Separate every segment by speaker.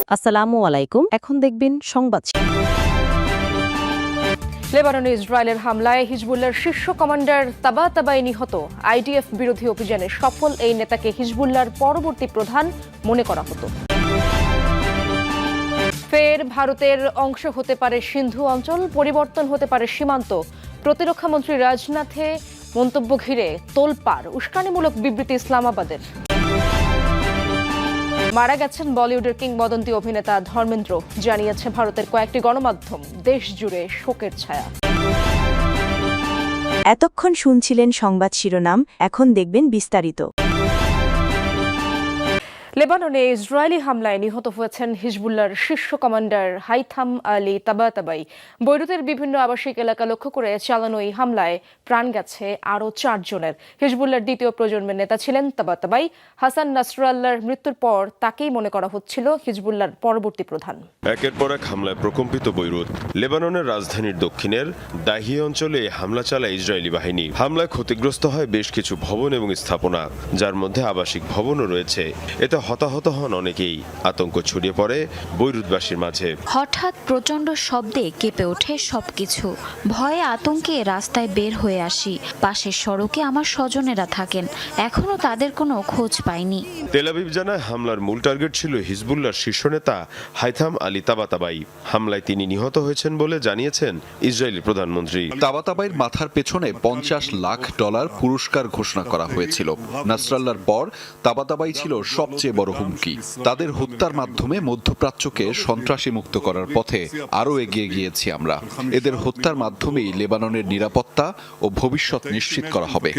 Speaker 1: আসসালামু আলাইকুম। এখন দেখবেন সংবাদ।
Speaker 2: লেবাননে ইসরায়েলের হামলায় হিজবুল্লাহর শীর্ষ কমান্ডার তাবাতাবাই নিহত। আইডিএফ বিরোধী অভিযানে সফল এই নেতাকে হিজবুল্লাহর পরবর্তী প্রধান মনে করা হতো। ফের ভারতের অংশ হতে পারে সিন্ধু অঞ্চল, পরিবর্তন হতে পারে সীমান্ত। প্রতিরক্ষামন্ত্রী রাজনাথে মন্তব্য ঘিরে তোলপাড়, উস্কানিমূলক বিবৃতি ইসলামাবাদের। মারা গেছেন বলিউডের কিংবদন্তি অভিনেতা ধর্মেন্দ্র, জানিয়েছে ভারতের কয়েকটি গণমাধ্যম। দেশ জুড়ে শোকের ছায়া।
Speaker 3: এতক্ষণ শুনছিলেন সংবাদ শিরোনাম, এখন দেখবেন বিস্তারিত।
Speaker 2: লেবাননে ইসরায়েলি হামলায় নিহত হয়েছেন হিজবুল্লাহর শীর্ষ কমান্ডার হাইথাম আলী তাবাতাবাই। বৈরুতের বিভিন্ন আবাসিক এলাকা লক্ষ্য করে চালানো এই হামলায় প্রাণ গেছে আরও 4 জনের। হিজবুল্লাহর দ্বিতীয় প্রজন্মের নেতা ছিলেন তাবাতাবাই। হাসান নাসরাল্লাহর মৃত্যুর পর তাকেই মনে করা হচ্ছিল হিজবুল্লাহর পরবর্তী প্রধান।
Speaker 4: একের পর এক হামলায় প্রকম্পিত বৈরুত। লেবাননের রাজধানীর দক্ষিণের দাহি অঞ্চলে হামলা চালায় ইসরায়েলি বাহিনী। হামলায় ক্ষতিগ্রস্ত হয় বেশ কিছু ভবন এবং স্থাপনা, যার মধ্যে আবাসিক ভবনও রয়েছে। এতে হতাহত হন অনেকেই। আতঙ্ক ছড়িয়ে পড়ে বৈরুতবাসীর মাঝে।
Speaker 5: হঠাৎ প্রচণ্ড শব্দে কেঁপে ওঠে সবকিছু। ভয়ে আতঙ্কে রাস্তায় বের হয়ে আসি। পাশের সড়কে আমার স্বজনেরা থাকেন, এখনো তাদের কোনো খোঁজ পাইনি।
Speaker 4: তেল আবিব জানায় হামলার মূল টার্গেট ছিল হিজবুল্লাহর শীর্ষ নেতা হাইথাম আলী তাবাতাবাই। হামলায় তিনি নিহত হয়েছেন বলে জানিয়েছেন ইসরায়েলি প্রধানমন্ত্রী।
Speaker 6: তাবাতাবাইয়ের মাথার পেছনে $50 লাখ পুরস্কার ঘোষণা করা হয়েছিল। নাসরাল্লাহর পর তাবাতাবাই ছিল সবচেয়ে বড় হুমকি। তাদের হত্যার মাধ্যমে মধ্যপ্রাচ্যকে সন্ত্রাসী মুক্ত করার পথে আরও এগিয়ে গিয়েছি আমরা। এদের হত্যার মাধ্যমেই লেবাননের নিরাপত্তা ও ভবিষ্যৎ নিশ্চিত করা হবে।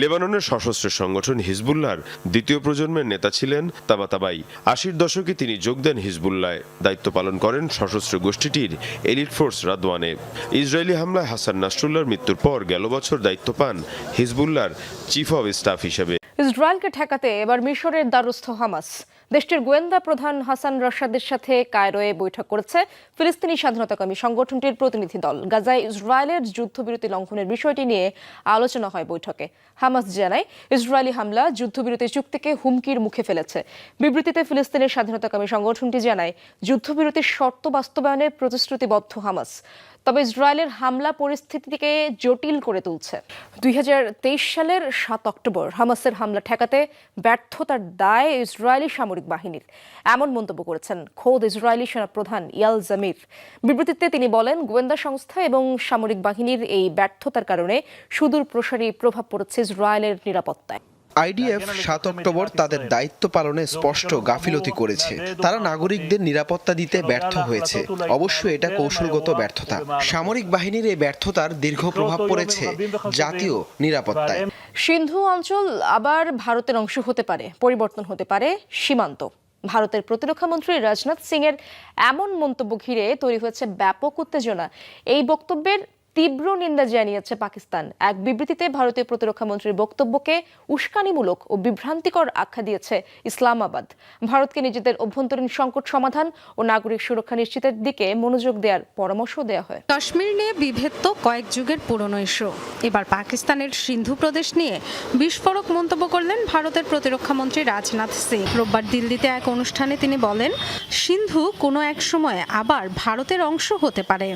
Speaker 4: লেবাননের সশস্ত্র সংগঠন হিজবুল্লাহর দ্বিতীয় প্রজন্মের নেতা ছিলেন তাবাতাবাই। 80-র দশকে তিনি যোগ দেন হিজবুল্লায়। দায়িত্ব পালন করেন সশস্ত্র গোষ্ঠীটির এলিট ফোর্স রাদওয়ানে। ইসরায়েলি হামলায় হাসান নাসরুল্লাহর মৃত্যুর পর গেল বছর দায়িত্ব পান হিজবুল্লাহর চিফ অব স্টাফ হিসেবে।
Speaker 2: ইসরায়েলকে ঠেকাতে এবার মিশরের দ্বারস্থ হামাস। দেশটির গোয়েন্দা প্রধান হাসান রাশাদের সাথে কায়রোয়ে বৈঠক করেছে ফিলিস্তিনি স্বাধীনতাকামী সংগঠনটির প্রতিনিধি দল। গাজায় ইসরায়েলের যুদ্ধবিরতি লঙ্ঘনের বিষয়টি নিয়ে আলোচনা হয় বৈঠকে। হামাস জানায় ইসরায়েলি হামলা যুদ্ধবিরতি চুক্তিকে হুমকির মুখে ফেলেছে। বিবৃতিতে ফিলিস্তিনের স্বাধীনতাকামী সংগঠনটি জানায় যুদ্ধবিরতির শর্ত বাস্তবায়নে প্রতিশ্রুতিবদ্ধ হামাস। তবে ইসরায়েলের হামলা পরিস্থিতিকে জটিল করে তুলছে। 2023 সালের 7 অক্টোবর হামাসের হামলা ঠেকাতে ব্যর্থতার দায় ইসরায়েলি সামরিক বাহিনীর, এমন মন্তব্য করেছেন খোদ ইসরায়েলি সেনাপ্রধান ইয়াল জামির। বিবৃতিতে তিনি বলেন, গোয়েন্দা সংস্থা এবং সামরিক বাহিনীর এই ব্যর্থতার কারণে সুদূর প্রসারী প্রভাব পড়েছে ইসরায়েলের নিরাপত্তায়।
Speaker 7: আইডিএফ 7 অক্টোবর তাদের দায়িত্ব পালনে স্পষ্ট গাফিলতি করেছে। তারা নাগরিকদের নিরাপত্তা দিতে ব্যর্থ হয়েছে। অবশ্যই এটা কৌশলগত ব্যর্থতা। সামরিক বাহিনীর এই ব্যর্থতার দীর্ঘ প্রভাব পড়েছে জাতীয় নিরাপত্তায়।
Speaker 2: সিন্ধু অঞ্চল আবার ভারতের অংশ হতে পারে, পরিবর্তন হতে পারে সীমান্ত। ভারতের প্রতিরক্ষামন্ত্রী রাজনাথ সিং এর এমন মন্তব্য ঘিরে তৈরি হয়েছে ব্যাপক উত্তেজনা। এই বক্তব্যের তীব্র নিন্দা জানিয়েছে পাকিস্তান। এক বিবৃতিতে ভারতীয় প্রতিরক্ষামন্ত্রীর বক্তব্যকে উস্কানিমূলক ও বিভ্রান্তিকর আখ্যা দিয়েছে ইসলামাবাদ। ভারতকে নিজেদের অভ্যন্তরীণ সংকট সমাধান ও নাগরিক সুরক্ষা নিশ্চিতের দিকে মনোযোগ দেওয়ার পরামর্শ দেওয়া হয়।
Speaker 8: কাশ্মীর নিয়ে বিভেদ তো কয়েক যুগের পুরনো ইস্যু। এবার পাকিস্তানের সিন্ধু প্রদেশ নিয়ে বিস্ফোরক মন্তব্য করলেন ভারতের প্রতিরক্ষামন্ত্রী রাজনাথ সিং। রোববার দিল্লিতে এক অনুষ্ঠানে তিনি বলেন, সিন্ধু কোনো এক সময় আবার ভারতের অংশ হতে পারে।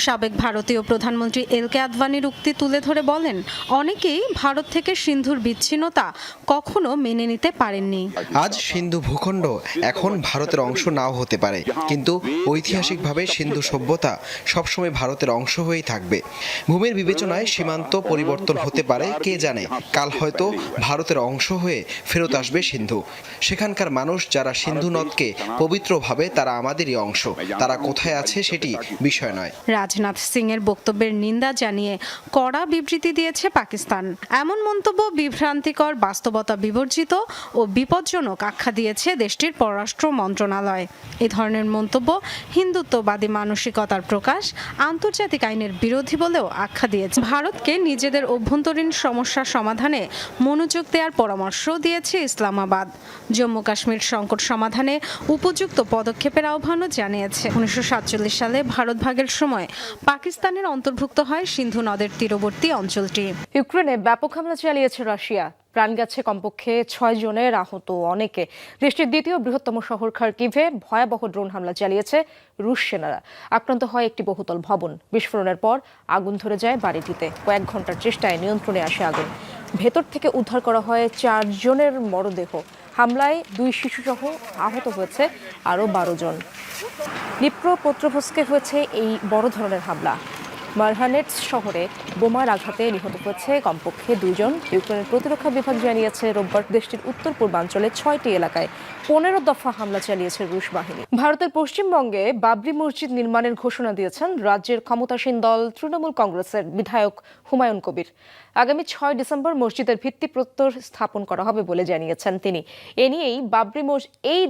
Speaker 8: সাবেক ভারতীয় প্রধানমন্ত্রী এলকে আদভানির উক্তি তুলে ধরে বলেন, অনেকেই ভারত থেকে সিন্ধুর বিচ্ছিন্নতা কখনো মেনে নিতে পারেননি।
Speaker 7: আজ সিন্ধু ভূখণ্ড এখন ভারতের অংশ নাও হতে পারে, কিন্তু ঐতিহাসিকভাবে সিন্ধু সভ্যতা সবসময় ভারতের অংশ হয়েই থাকবে। ভূমির বিবেচনায় সীমান্ত পরিবর্তন হতে পারে, কে জানে কাল হয়তো ভারতের অংশ হয়ে ফেরত আসবে সিন্ধু। সেখানকার মানুষ যারা সিন্ধু নদকে পবিত্র ভাবে, তারা আমাদেরই অংশ। তারা কোথায় আছে সেটি বিষয় নয়।
Speaker 8: রাজনাথ সিং এর বক্তব্যের নিন্দা জানিয়ে কড়া বিবৃতি দিয়েছে পাকিস্তান। এমন মন্তব্য বিভ্রান্তিকর, বাস্তবতা বিবর্জিত ও বিপজ্জনক আখ্যা দিয়েছে দেশটির পররাষ্ট্র মন্ত্রণালয়। এ ধরনের মন্তব্য হিন্দুত্ববাদী মানসিকতার প্রকাশ, আন্তর্জাতিক আইনের বিরোধী বলেও আখ্যা দিয়েছে। ভারতকে নিজেদের অভ্যন্তরীণ সমস্যা সমাধানে মনোযোগ দেওয়ার পরামর্শ দিয়েছে ইসলামাবাদ। জম্মু কাশ্মীর সংকট সমাধানে উপযুক্ত পদক্ষেপের আহ্বানও জানিয়েছে। 1947 সালে ভারত ভাগের সময় পাকিস্তানের অন্তর্ভুক্ত হয় সিন্ধু নদের তীরবর্তী অঞ্চলটি।
Speaker 2: ইউক্রেনে ব্যাপক হামলা চালিয়েছে রাশিয়া। প্রাণ গেছে কমপক্ষে 6 জনের, আহত অনেকে। দেশটির দ্বিতীয় বৃহত্তম শহর খার্কিভে ভয়াবহ ড্রোন হামলা চালিয়েছে রুশ সেনারা। আক্রান্ত হয় একটি বহুতল ভবন। বিস্ফোরণের পর আগুন ধরে যায় বাড়িটিতে। কয়েক ঘন্টার চেষ্টায় নিয়ন্ত্রণে আসে আগুন। ভেতর থেকে উদ্ধার করা হয় 4 জনের মরদেহ। হামলায় 2 শিশুসহ আহত হয়েছে আরও 12 জন। নিপ্রোপেট্রোভস্কে হয়েছে এই বড় ধরনের হামলা। মারহানেটস শহরে বোমার আঘাতে নিহত হয়েছে কমপক্ষে 2 জন। ইউক্রেনের প্রতিরক্ষা বিভাগ জানিয়েছে রোববার দেশটির উত্তর পূর্বাঞ্চলে 6টি এলাকায় 15 দফা হামলা চালিয়েছে রুশ বাহিনী। ভারতের পশ্চিমবঙ্গে বাবরি মসজিদ নির্মাণের ঘোষণা দিয়েছেন রাজ্যের ক্ষমতাসীন দল তৃণমূল কংগ্রেসের বিধায়ক হুমায়ুন কবির। আগামী 6 ডিসেম্বর মসজিদের ভিত্তিপ্রস্তর স্থাপন করা হবে বলে জানিয়েছেন তিনি। এই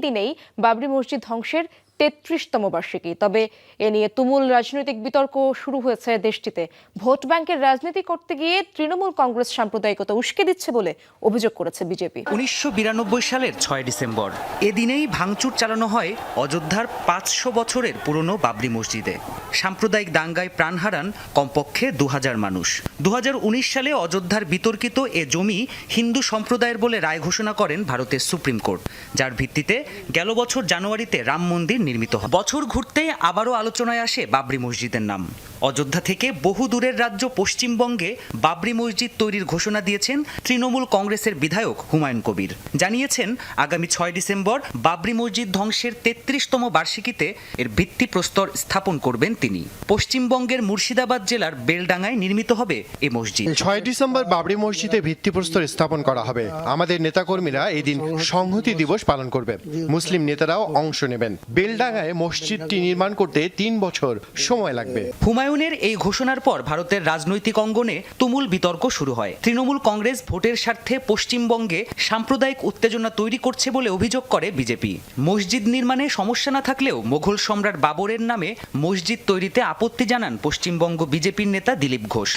Speaker 2: দিনেই বাবরি মসজিদ ধ্বংসের 33তম বার্ষিকী। তবে এ নিয়ে তুমুল রাজনৈতিক বিতর্ক শুরু হয়েছে দেশটিতে। ভোট ব্যাংকের রাজনীতি করতে গিয়ে তৃণমূল কংগ্রেস সাম্প্রদায়িকতা উস্কে দিচ্ছে বলে অভিযোগ করেছে বিজেপি।
Speaker 9: 1992 সালের 6 ডিসেম্বর এদিনেই ভাঙচুর চালানো হয় অযোধ্যার 500 বছরের পুরনো বাবরি মসজিদে। সাম্প্রদায়িক দাঙ্গায় প্রাণ হারান কমপক্ষে 2000 মানুষ। 2019 সালে অযোধ্যার বিতর্কিত এ জমি হিন্দু সম্প্রদায়ের বলে রায় ঘোষণা করেন ভারতের সুপ্রিম কোর্ট, যার ভিত্তিতে গেল বছর জানুয়ারিতে রাম মন্দির নির্মিত হয়। বছর ঘুরতেই আবারও আলোচনায় আসে বাবরি মসজিদের নাম। অযোধ্যা থেকে বহু দূরের রাজ্য পশ্চিমবঙ্গে বাবরি মসজিদ তৈরির ঘোষণা দিয়েছেন তৃণমূল কংগ্রেসের বিধায়ক হুমায়ুন কবির। জানিয়েছেন আগামী 6 ডিসেম্বর বাবরি মসজিদ ধ্বংসের 33তম বার্ষিকীতে এর ভিত্তিপ্রস্তর স্থাপন করবেন তিনি। পশ্চিমবঙ্গের মুর্শিদাবাদ জেলার বেলডাঙ্গায় নির্মিত হবে এই মসজিদ।
Speaker 10: 6 ডিসেম্বর বাবরি মসজিদে ভিত্তিপ্রস্তর স্থাপন করা হবে। আমাদের নেতাকর্মীরা এই দিন সংহতি দিবস পালন করবে। মুসলিম নেতারাও অংশ নেবেন। বেলডাঙ্গায় মসজিদটি নির্মাণ করতে 3 বছর সময় লাগবে।
Speaker 9: হুমায়ুনের এই ঘোষণার পর ভারতের রাজনৈতিক অঙ্গনে তুমুল বিতর্ক শুরু হয়। তৃণমূল কংগ্রেস ভোটের স্বার্থে পশ্চিমবঙ্গে সাম্প্রদায়িক উত্তেজনা তৈরি করছে বলে অভিযোগ করে বিজেপি। মসজিদ নির্মাণে সমস্যা না থাকলেও মোগল সম্রাট বাবরের নামে মসজিদ তৈরিতে আপত্তি জানান পশ্চিমবঙ্গ বিজেপির নেতা দিলীপ ঘোষ।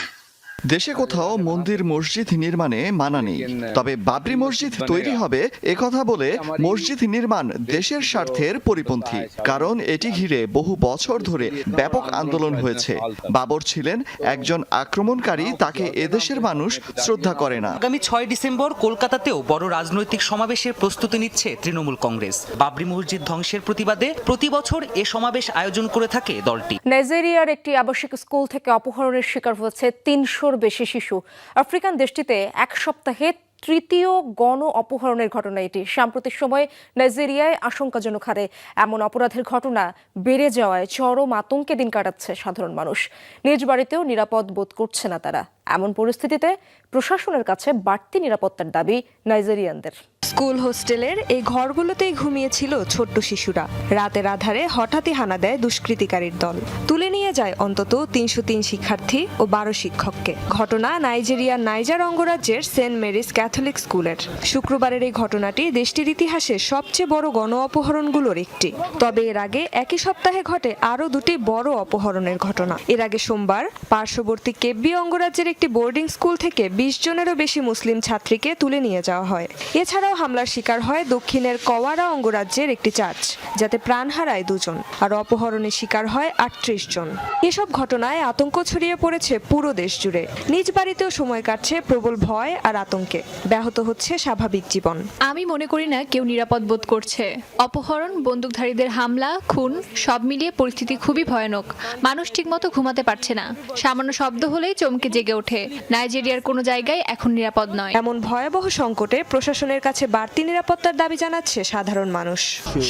Speaker 11: দেশে কোথাও মন্দির মসজিদ নির্মাণে মানা নেই, তবে বাবরি মসজিদ তৈরি হবে একথা বলে মসজিদ নির্মাণ দেশের স্বার্থের পরিপন্থী। কারণ এটি ঘিরে বহু বছর ধরে ব্যাপক আন্দোলন হয়েছে। বাবর ছিলেন একজন আক্রমণকারী, তাকে এদেশের মানুষ শ্রদ্ধা করে না।
Speaker 9: আগামী 6 ডিসেম্বর কলকাতাতেও বড় রাজনৈতিক সমাবেশের প্রস্তুতি নিচ্ছে তৃণমূল কংগ্রেস। বাবরি মসজিদ ধ্বংসের প্রতিবাদে প্রতি বছর এ সমাবেশ আয়োজন করে থাকে দলটি।
Speaker 2: নাইজেরিয়ার একটি আবাসিক স্কুল থেকে অপহরণের শিকার হয়েছে 300 বেশি শিশু। আফ্রিকান দেশটিতে এক সপ্তাহে 3য় গণ অপহরণের ঘটনা এটি। সাম্প্রতিক সময়ে নাইজেরিয়ায় আশঙ্কাজনক হারে এমন অপরাধের ঘটনা বেড়ে যাওয়ায় চরম আতঙ্কে দিন কাটাচ্ছে সাধারণ মানুষ। নিজ বাড়িতেও নিরাপদ বোধ করছে না তারা। এমন পরিস্থিতিতে প্রশাসনের কাছে বাড়তি নিরাপত্তার দাবি নাইজেরিয়ানদের।
Speaker 12: স্কুল হোস্টেলের এই ঘরগুলোতেই ঘুমিয়েছিল ছোট্ট শিশুরা। রাতের আধারে হঠাৎই হানা দেয় দুষ্কৃতিকারীর দল। তুলে নিয়ে যায় অন্তত 303 শিক্ষার্থী ও 12 শিক্ষককে। ঘটনা নাইজেরিয়ার নাইজার অঙ্গরাজ্যের সেন্ট মেরিস ক্যাথলিক স্কুলের। শুক্রবারের এই ঘটনাটি দেশটির ইতিহাসে সবচেয়ে বড় গণ অপহরণগুলোর একটি। তবে এর আগে একই সপ্তাহে ঘটে আরও 2টি বড় অপহরণের ঘটনা। এর আগে সোমবার পার্শ্ববর্তী কেব্বি অঙ্গরাজ্যের একটি বোর্ডিং স্কুল থেকে 20 জনেরও বেশি মুসলিম ছাত্রীকে তুলে নিয়ে যাওয়া হয়। এছাড়াও হামলার শিকার হয় দক্ষিণের কওয়ারা অঙ্গরাজ্যের একটি চার্চ, যাতে প্রাণ হারায় 2 জন আর অপহরণের শিকার হয় 38 জন। এসব ঘটনায় আতঙ্ক ছড়িয়ে পড়েছে পুরো দেশ জুড়ে। নিজ বাড়িতেও সময় কাটছে প্রবল ভয় আর আতঙ্কে। ব্যাহত হচ্ছে স্বাভাবিক জীবন।
Speaker 13: আমি মনে করি না কেউ নিরাপদ বোধ করছে। অপহরণ, বন্দুকধারীদের হামলা, খুন সব মিলিয়ে পরিস্থিতি খুবই ভয়ানক। মানুষ ঠিকমতো ঘুমাতে পারছে না। সামান্য শব্দ হলেই চমকে জেগে ওঠে। নাইজেরিয়ার কোনো জায়গায় এখন নিরাপদ নয়।
Speaker 12: এমন ভয়াবহ সংকটে প্রশাসনের কাছে বাড়তি নিরাপত্তার দাবি জানাচ্ছে সাধারণ মানুষ।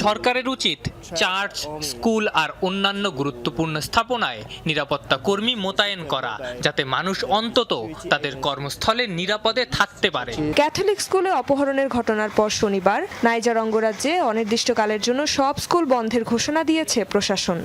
Speaker 14: সরকারের উচিত চার্চ, স্কুল আর অন্যান্য গুরুত্বপূর্ণ স্থাপনায় নিরাপত্তা কর্মী মোতায়েন করা, যাতে মানুষ অন্তত তাদের কর্মস্থলে নিরাপদে থাকতে পারে।
Speaker 12: ক্যাথলিক স্কুলে অপহরণের ঘটনার পর শনিবার নাইজার অঙ্গরাজ্যে অনির্দিষ্টকালের জন্য সব স্কুল বন্ধের ঘোষণা দিয়েছে প্রশাসন।